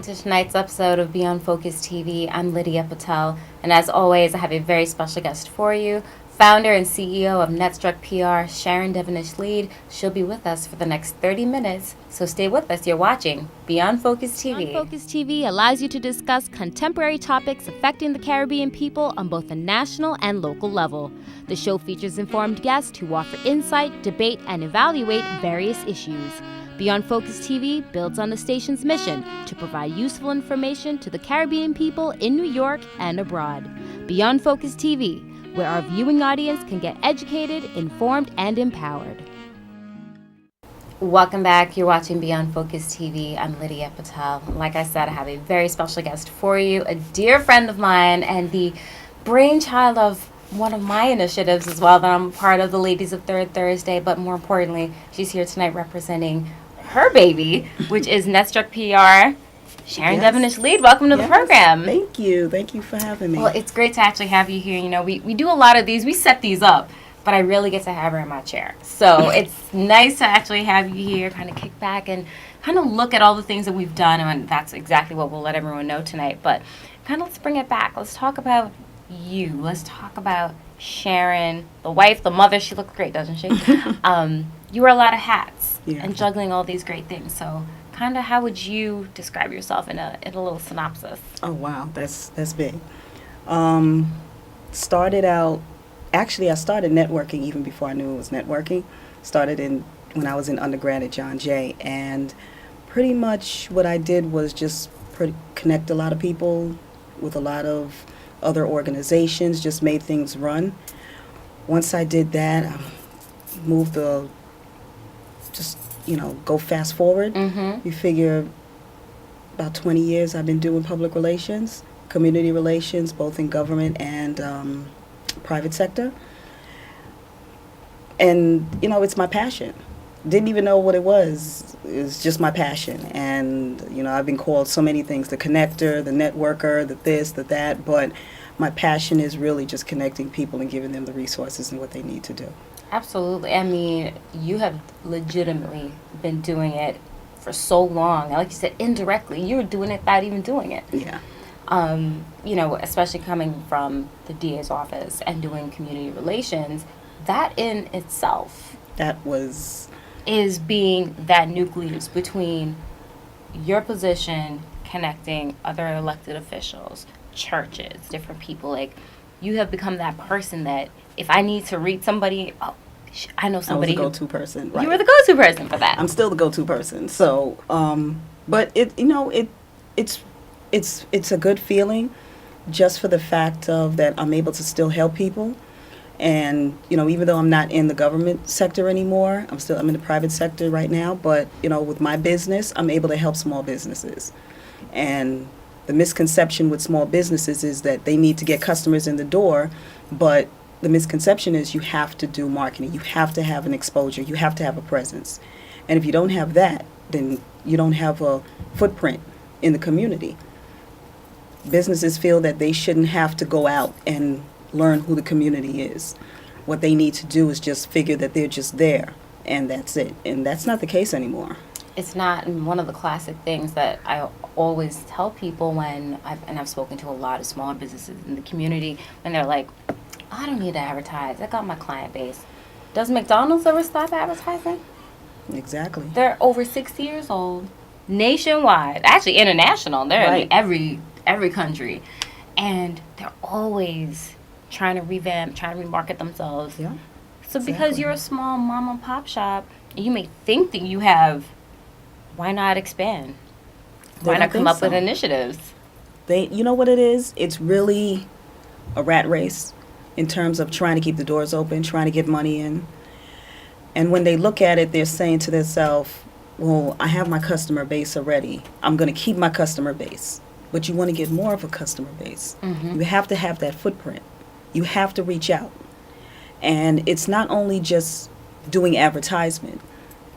welcome to tonight's episode of Beyond Focus TV. I'm Lydia Patel, and as always, I have a very special guest for you. Founder and CEO of Netstruck PR, Sharon Devonish Leid. She'll be with us for the next 30 minutes, so stay with us. You're watching Beyond Focus TV. Beyond Focus TV allows you to discuss contemporary topics affecting the Caribbean people on both a national and local level. The show features informed guests who offer insight, debate, and evaluate various issues. Beyond Focus TV builds on the station's mission to provide useful information to the Caribbean people in New York and abroad. Beyond Focus TV, where our viewing audience can get educated, informed, and empowered. Welcome back. You're watching Beyond Focus TV. I'm Lydia Patel. Like I said, I have a very special guest for you, a dear friend of mine and the brainchild of one of my initiatives as well that I'm part of, the Ladies of Third Thursday, but more importantly, she's here tonight representing her baby, which is Netstruck PR. Sharon Devonish Leid, welcome to the program. Thank you. Thank you for having me. Well, it's great to actually have you here. You know, we do a lot of these. We set these up, but I really get to have her in my chair. So it's nice to actually have you here, kind of kick back and kind of look at all the things that we've done, and that's exactly what we'll let everyone know tonight. But kind of let's bring it back. Let's talk about you. Let's talk about Sharon, the wife, the mother. She looks great, doesn't she? You wear a lot of hats and juggling all these great things. So kind of how would you describe yourself in a little synopsis? Oh, wow. That's big. Started out, actually, I started networking even before I knew it was networking. When I was in undergrad at John Jay. And pretty much what I did was just connect a lot of people with a lot of other organizations, just made things run. Once I did that, I moved go fast forward. Mm-hmm. You figure about 20 years I've been doing public relations, community relations, both in government and private sector. And, it's my passion. Didn't even know what it was. It was just my passion. And, I've been called so many things, the connector, the networker, the this, the that, but my passion is really just connecting people and giving them the resources and what they need to do. Absolutely. I mean, you have legitimately been doing it for so long. Like you said, indirectly, you were doing it without even doing it. Yeah. Especially coming from the DA's office and doing community relations, that in itself is being that nucleus between your position connecting other elected officials, churches, different people. Like, you have become that person that if I need to reach somebody, I know somebody. I was the go-to person. Right. You were the go-to person for that. I'm still the go-to person. So, but it's a good feeling, just for the fact of that I'm able to still help people, and even though I'm not in the government sector anymore, I'm in the private sector right now. But with my business, I'm able to help small businesses, and the misconception with small businesses is that they need to get customers in the door, but the misconception is you have to do marketing, you have to have an exposure, you have to have a presence. And if you don't have that, then you don't have a footprint in the community. Businesses feel that they shouldn't have to go out and learn who the community is. What they need to do is just figure that they're just there, and that's it. And that's not the case anymore. It's not. And one of the classic things that I always tell people I've spoken to a lot of small businesses in the community, when they're like, I don't need to advertise. I got my client base. Does McDonald's ever stop advertising? Exactly. They're over 60 years old, nationwide, actually international. They're in every country. And they're always trying to revamp, trying to remarket themselves. Yeah. So because you're a small mom and pop shop, you may think that you have, why not expand? Why not come up with initiatives? You know what it is? It's really a rat race in terms of trying to keep the doors open, trying to get money in. And when they look at it, they're saying to themselves, well, I have my customer base already. I'm going to keep my customer base. But you want to get more of a customer base. Mm-hmm. You have to have that footprint. You have to reach out. And it's not only just doing advertisement.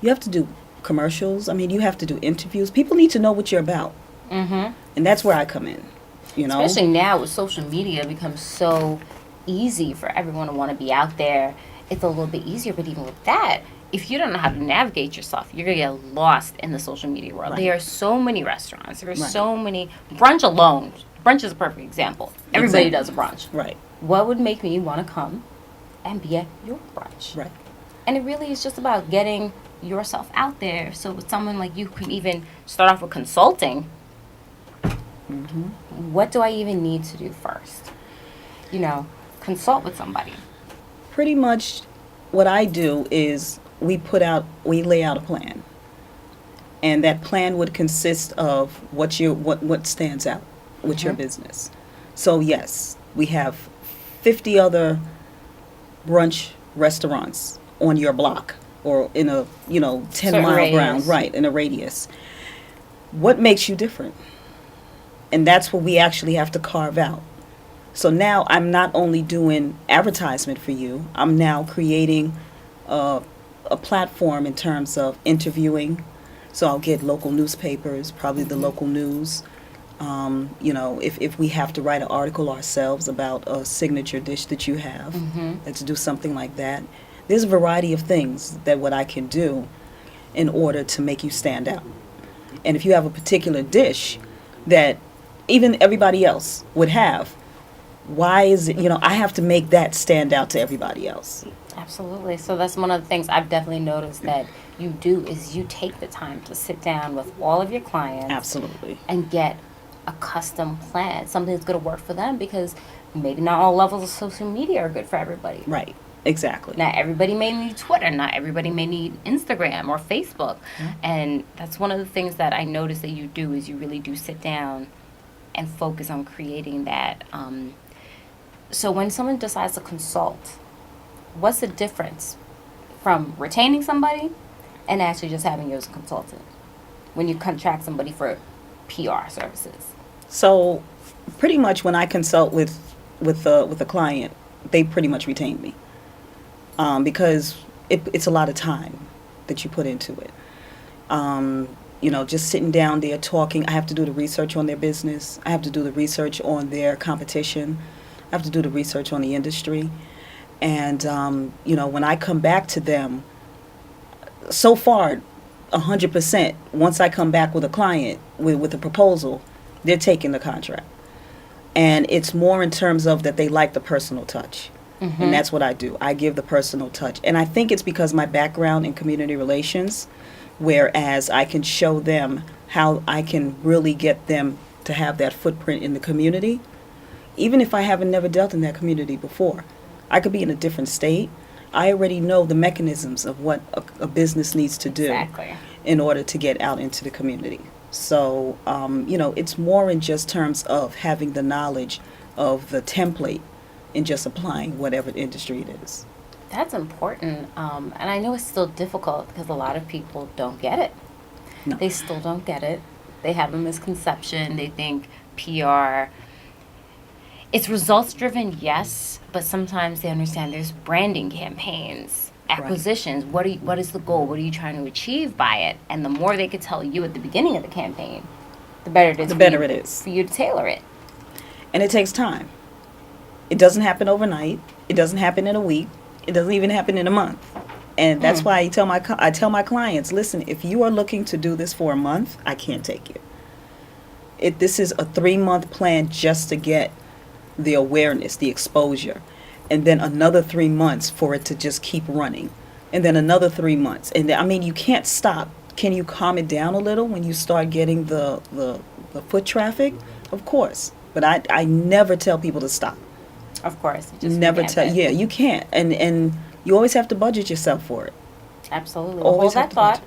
You have to do commercials. I mean, you have to do interviews. People need to know what you're about. Mm-hmm. And that's where I come in. Especially now with social media, becomes so easy for everyone to want to be out there. It's a little bit easier, but even with that, if you don't know how to navigate yourself, you're going to get lost in the social media world. Right. There are so many restaurants. There are Right. so many. Brunch alone. Brunch is a perfect example. Everybody does a brunch. Right. What would make me want to come and be at your brunch? Right. And it really is just about getting yourself out there. So with someone like you can even start off with consulting. Mm-hmm. What do I even need to do first? You know, consult with somebody. Pretty much what I do is we lay out a plan. And that plan would consist of what stands out with your business. So yes, we have 50 other brunch restaurants on your block or in a 10-mile ground, right, in a radius. What makes you different? And that's what we actually have to carve out. So now I'm not only doing advertisement for you, I'm now creating a platform in terms of interviewing. So I'll get local newspapers, probably the local news. If we have to write an article ourselves about a signature dish that you have, let's do something like that. There's a variety of things that what I can do in order to make you stand out. And if you have a particular dish that even everybody else would have, why is it, I have to make that stand out to everybody else. Absolutely. So that's one of the things I've definitely noticed that you do is you take the time to sit down with all of your clients. Absolutely. And get a custom plan, something that's going to work for them, because maybe not all levels of social media are good for everybody. Right. Exactly. Not everybody may need Twitter. Not everybody may need Instagram or Facebook. And that's one of the things that I notice that you do is you really do sit down and focus on creating that. So when someone decides to consult, what's the difference from retaining somebody and actually just having you as a consultant when you contract somebody for PR services? So pretty much when I consult with a client, they pretty much retain me. Because it's a lot of time that you put into it. Just sitting down there talking. I have to do the research on their business. I have to do the research on their competition. I have to do the research on the industry. And, when I come back to them, so far, 100%, once I come back with a client, with a proposal, they're taking the contract. And it's more in terms of that they like the personal touch. And that's what I do. I give the personal touch. And I think it's because my background in community relations, whereas I can show them how I can really get them to have that footprint in the community, even if I haven't never dealt in that community before. I could be in a different state. I already know the mechanisms of what a business needs to do in order to get out into the community. So, it's more in just terms of having the knowledge of the template and just applying whatever industry it is. That's important. And I know it's still difficult because a lot of people don't get it. No. They still don't get it. They have a misconception. They think PR, it's results driven, yes, but sometimes they understand there's branding campaigns, acquisitions. Right. What is the goal? What are you trying to achieve by it? And the more they could tell you at the beginning of the campaign, the better it is. For you to tailor it. And it takes time. It doesn't happen overnight. It doesn't happen in a week. It doesn't even happen in a month. And that's why I tell my clients, listen, if you are looking to do this for a month, I can't take you. This is a 3-month plan just to get the awareness, the exposure, and then another 3 months for it to just keep running, and then another 3 months. And you can't stop. Can you calm it down a little when you start getting the foot traffic? Of course. But I never tell people to stop. Of course. Never tell. Yeah, you can't. And you always have to budget yourself for it. Absolutely. Hold that thought.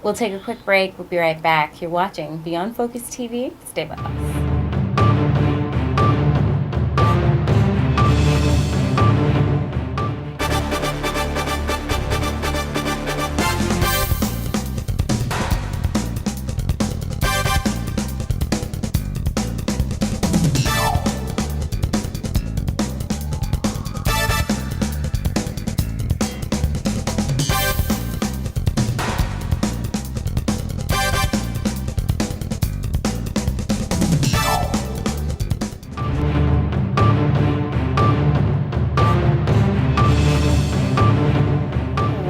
We'll take a quick break. We'll be right back. You're watching Beyond Focus TV. Stay with us.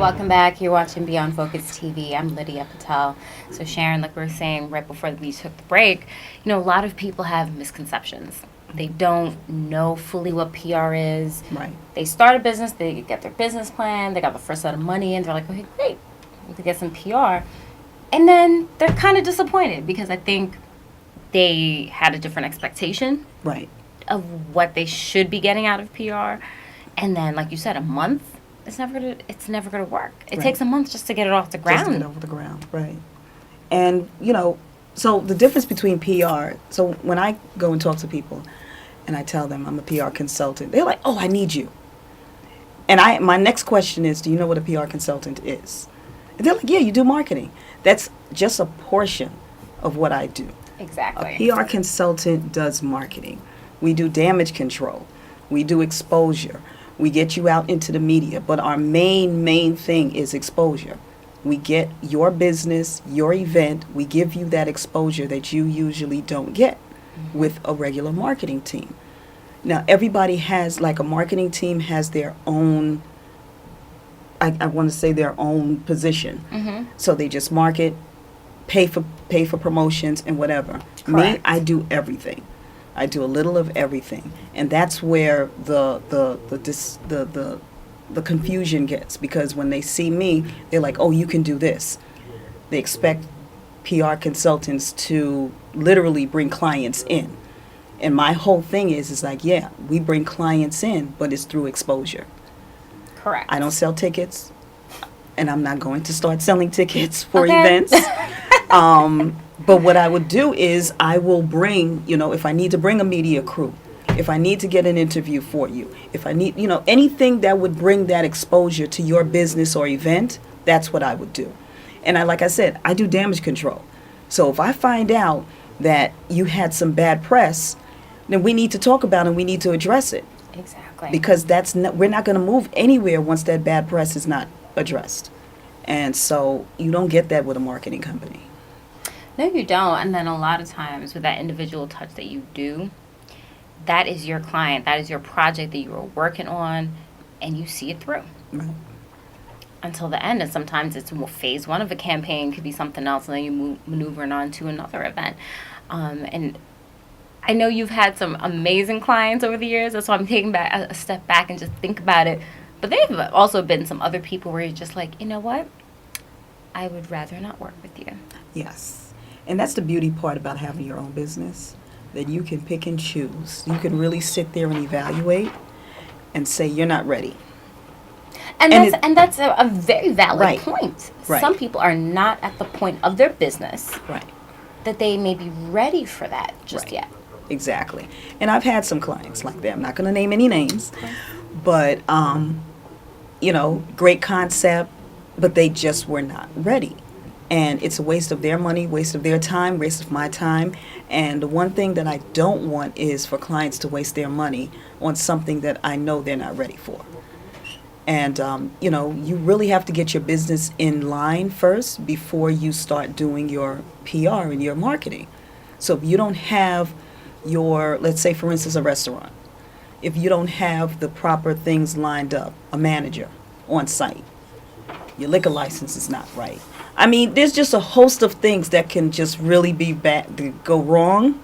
welcome back. You're watching Beyond Focus TV. I'm Lydia Patel. So Sharon, like we were saying right before we took the break, a lot of people have misconceptions. They don't know fully what PR is. Right. They start a business, they get their business plan, they got the first set of money in, they're like, okay, great, we could get some PR. And then they're kind of disappointed because I think they had a different expectation Right. of what they should be getting out of PR. And then, like you said, a month, it's never gonna work. It Right. takes a month just to get it off the ground. Just to get over the ground, right. And, so the difference between PR, so when I go and talk to people and I tell them I'm a PR consultant, they're like, oh, I need you. And my next question is, do you know what a PR consultant is? And they're like, yeah, you do marketing. That's just a portion of what I do. Exactly. A PR consultant does marketing. We do damage control. We do exposure. We get you out into the media. But our main thing is exposure. We get your business, your event, we give you that exposure that you usually don't get with a regular marketing team. Now, everybody has, like a marketing team has their own, I want to say their own position. Mm-hmm. So they just market, pay for promotions and whatever. Correct. Me, I do everything. I do a little of everything. And that's where the confusion gets, because when they see me, they're like, oh, you can do this. They expect PR consultants to literally bring clients in. And my whole thing is like, yeah, we bring clients in, but it's through exposure. Correct. I don't sell tickets, and I'm not going to start selling tickets for Okay. events. But what I would do is I will bring, if I need to bring a media crew, if I need to get an interview for you, if I need, anything that would bring that exposure to your business or event, that's what I would do. And like I said, I do damage control. So if I find out that you had some bad press, then we need to talk about it and we need to address it. Exactly. Because we're not going to move anywhere once that bad press is not addressed. And so you don't get that with a marketing company. No, you don't. And then a lot of times with that individual touch that you do, that is your client, that is your project that you were working on, and you see it through. Right. Until the end. And sometimes it's phase one of a campaign, could be something else, and then you maneuvering on to another event. And I know you've had some amazing clients over the years. That's why I'm taking back a step back and just think about it. But there have also been some other people where you're just like, you know what? I would rather not work with you. Yes. And that's the beauty part about having your own business, that you can pick and choose. You can really sit there and evaluate and say, you're not ready. And that's a very valid Right. point. Right. Some people are not at the point of their business Right. that they may be ready for that just Right. yet. Exactly. And I've had some clients like that. I'm not going to name any names, but, great concept, but they just were not ready. And it's a waste of their money, waste of their time, waste of my time. And the one thing that I don't want is for clients to waste their money on something that I know they're not ready for. And, you really have to get your business in line first before you start doing your PR and your marketing. So if you don't have let's say, for instance, a restaurant, if you don't have the proper things lined up, a manager on site, your liquor license is not right. I mean, there's just a host of things that can just really be bad, to go wrong,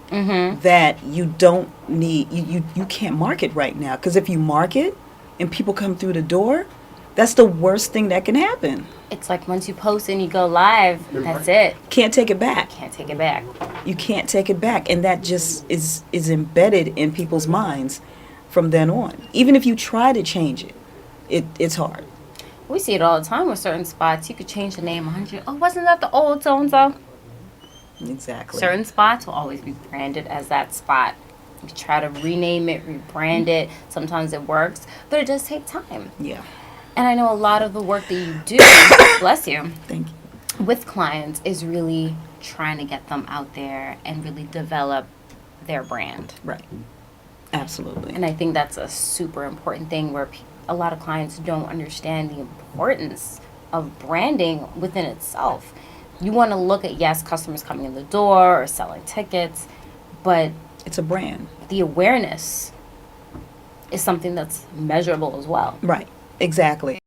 that you don't need, you can't market right now. Because if you market and people come through the door, that's the worst thing that can happen. It's like once you post and you go live, that's it. Can't take it back. Can't take it back. You can't take it back. And that just is embedded in people's minds from then on. Even if you try to change it, it's hard. We see it all the time with certain spots. You could change the name 100. Oh, wasn't that the old so-and-so? Exactly. Certain spots will always be branded as that spot. You try to rename it, rebrand it. Sometimes it works, but it does take time. Yeah. And I know a lot of the work that you do, bless you, Thank you. with clients is really trying to get them out there and really develop their brand. Right. Absolutely. And I think that's a super important thing where a lot of clients don't understand the importance of branding within itself. You want to look at, yes, customers coming in the door or selling tickets, but It's a brand. the awareness is something that's measurable as well. Right. Exactly.